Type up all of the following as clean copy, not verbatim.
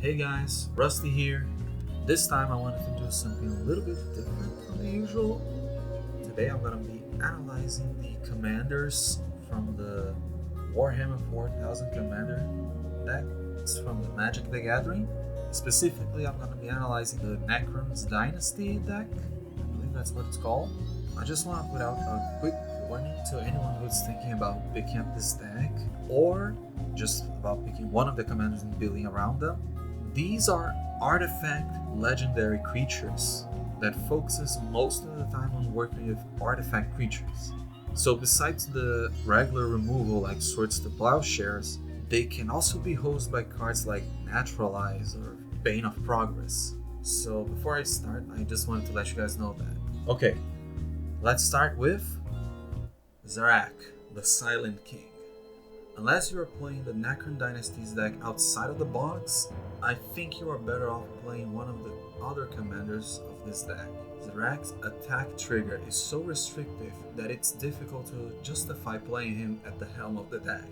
Hey guys, Rusty here. This time I wanted to do something a little bit different than the usual. Today I'm going to be analyzing the commanders from the Warhammer 4000 commander deck. It's from the Magic the Gathering. Specifically, I'm going to be analyzing the Necrons Dynasty deck. I believe that's what it's called. I just want to put out a quick warning to anyone who's thinking about picking up this deck or just about picking one of the commanders and building around them. These are artifact legendary creatures that focuses most of the time on working with artifact creatures. So besides the regular removal like Swords to Plowshares, they can also be hosted by cards like Naturalize or Bane of Progress. So before I start, I just wanted to let you guys know that. Okay, let's start with Zarak, the Silent King. Unless you are playing the Necron Dynasties deck outside of the box, I think you are better off playing one of the other commanders of this deck. Zarak's attack trigger is so restrictive that it's difficult to justify playing him at the helm of the deck.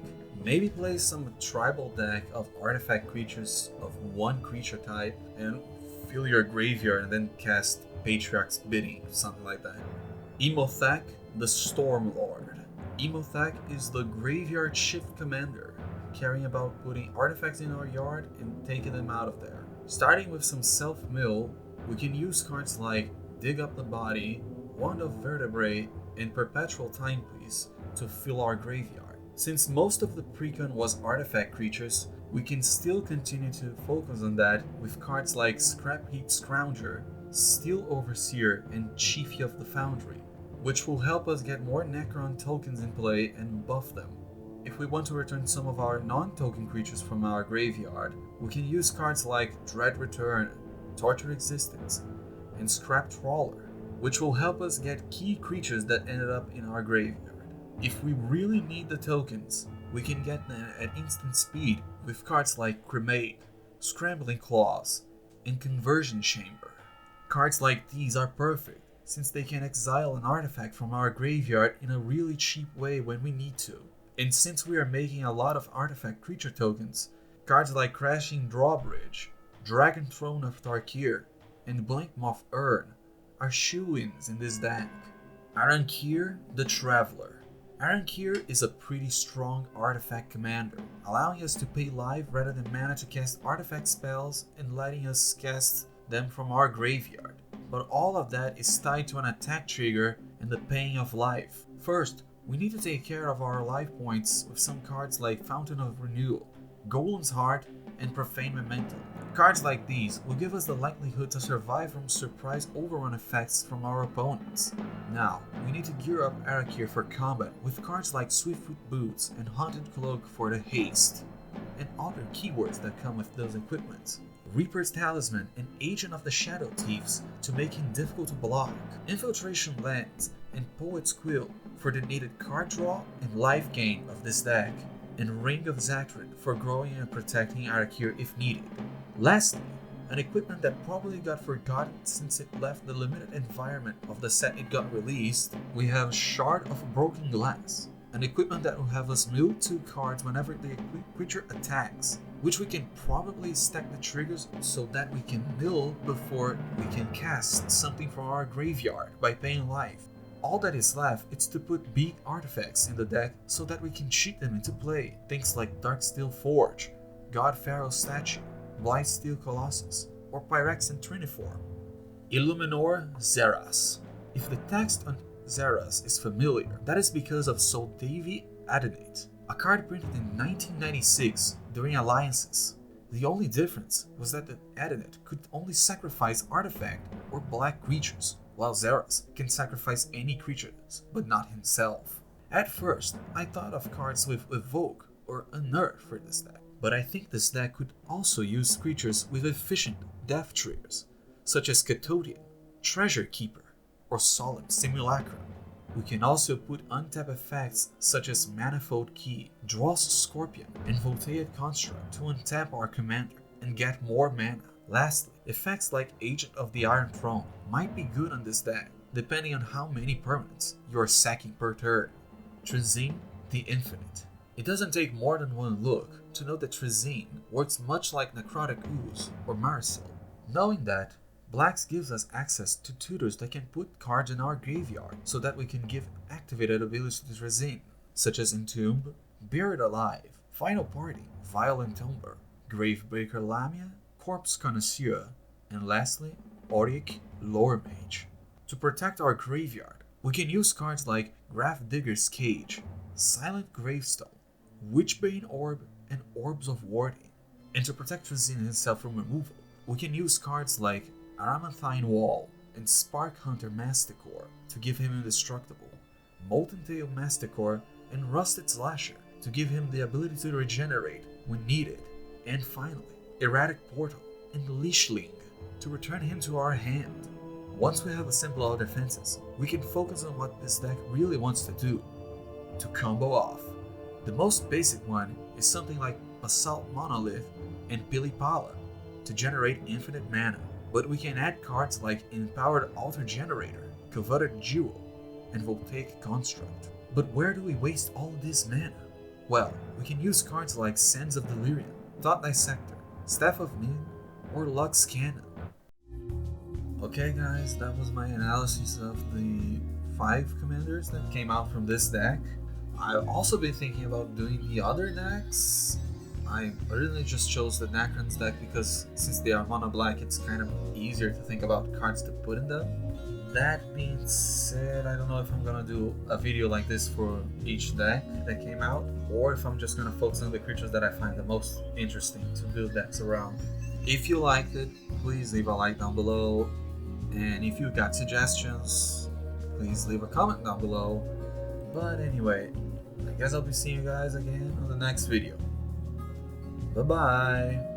Maybe play some tribal deck of artifact creatures of one creature type and fill your graveyard and then cast Patriarch's Bidding, something like that. Emo Thack, the Storm Lord. Emo Thack is the graveyard shift commander, caring about putting artifacts in our yard and taking them out of there. Starting with some self-mill, we can use cards like Dig Up the Body, Wand of Vertebrae, and Perpetual Timepiece to fill our graveyard. Since most of the precon was artifact creatures, we can still continue to focus on that with cards like Scrap Heat Scrounger, Steel Overseer, and Chiefy of the Foundry, which will help us get more Necron tokens in play and buff them. If we want to return some of our non-token creatures from our graveyard, we can use cards like Dread Return, Tortured Existence, and Scrap Trawler, which will help us get key creatures that ended up in our graveyard. If we really need the tokens, we can get them at instant speed with cards like Cremate, Scrambling Claws, and Conversion Chamber. Cards like these are perfect, since they can exile an artifact from our graveyard in a really cheap way when we need to. And since we are making a lot of artifact creature tokens, cards like Crashing Drawbridge, Dragon Throne of Tarkir, and Blank Moth Urn are shoo-ins in this deck. Arankir the Traveler. Arankir is a pretty strong artifact commander, allowing us to pay life rather than mana to cast artifact spells and letting us cast them from our graveyard. But all of that is tied to an attack trigger and the paying of life. First, we need to take care of our life points with some cards like Fountain of Renewal, Golem's Heart, and Profane Memento. Cards like these will give us the likelihood to survive from surprise overrun effects from our opponents. Now, we need to gear up Arankir for combat with cards like Swiftfoot Boots and Haunted Cloak for the haste, and other keywords that come with those equipments. Reaper's Talisman and Agent of the Shadow Thieves to make him difficult to block, Infiltration Lens and Poet's Quill for the needed card draw and life gain of this deck, and Ring of Zaktrid for growing and protecting Arankir if needed. Lastly, an equipment that probably got forgotten since it left the limited environment of the set it got released, we have Shard of Broken Glass, an equipment that will have us mill 2 cards whenever the creature attacks, which we can probably stack the triggers so that we can mill before we can cast something from our graveyard by paying life. All that is left is to put big artifacts in the deck so that we can cheat them into play, things like Darksteel Forge, God Pharaoh Statue, Blightsteel Colossus, or Pyrexen Triniform. Illuminor Xerath. If the text on Xerath is familiar, that is because of Soldavi Adonate, a card printed in 1996 during Alliances. The only difference was that the Adonate could only sacrifice artifact or black creatures, while Xerath can sacrifice any creatures, but not himself. At first, I thought of cards with Evoke or Unearth for this deck, but I think this deck could also use creatures with efficient death triggers, such as Catodian, Treasure Keeper, or Solemn Simulacrum. We can also put untapped effects such as Manifold Key, Dross Scorpion, and Voltaic Construct to untap our commander and get more mana. Lastly, effects like Agent of the Iron Throne might be good on this deck, depending on how many permanents you are sacking per turn. Trazyn the Infinite. It doesn't take more than one look to know that Trizine works much like Necrotic Ooze or Marcel. Knowing that, Blacks gives us access to tutors that can put cards in our graveyard so that we can give activated abilities to Trizine, such as Entomb, Buried Alive, Final Party, Violent Tomber, Gravebreaker Lamia, Corpse Connoisseur, and lastly, Auric Lore Mage. To protect our graveyard, we can use cards like Gravedigger's Cage, Silent Gravestone, Witchbane Orb, and Orbs of Warding. And to protect Trizine himself from removal, we can use cards like Aramanthine Wall and Spark Hunter Masticore to give him Indestructible, Molten Tail Masticore, and Rusted Slasher to give him the ability to regenerate when needed, and finally, Erratic Portal and Leashling to return him to our hand. Once we have assembled our defenses, we can focus on what this deck really wants to do, to combo off. The most basic one is something like Basalt Monolith and Pilipala to generate infinite mana, but we can add cards like Empowered Altar Generator, Coveted Jewel, and Voltaic Construct. But where do we waste all this mana? Well, we can use cards like Sands of Delirium, Thought Dissector, Staff of Nin, or Lux Cannon. Okay guys, that was my analysis of the 5 commanders that came out from this deck. I've also been thinking about doing the other decks. I originally just chose the Necrons deck because since they are mono black, it's kind of easier to think about cards to put in them. That being said, I don't know if I'm gonna do a video like this for each deck that came out, or if I'm just gonna focus on the creatures that I find the most interesting to build decks around. If you liked it, please leave a like down below, and if you got suggestions, please leave a comment down below. But anyway, I guess I'll be seeing you guys again on the next video. Bye bye!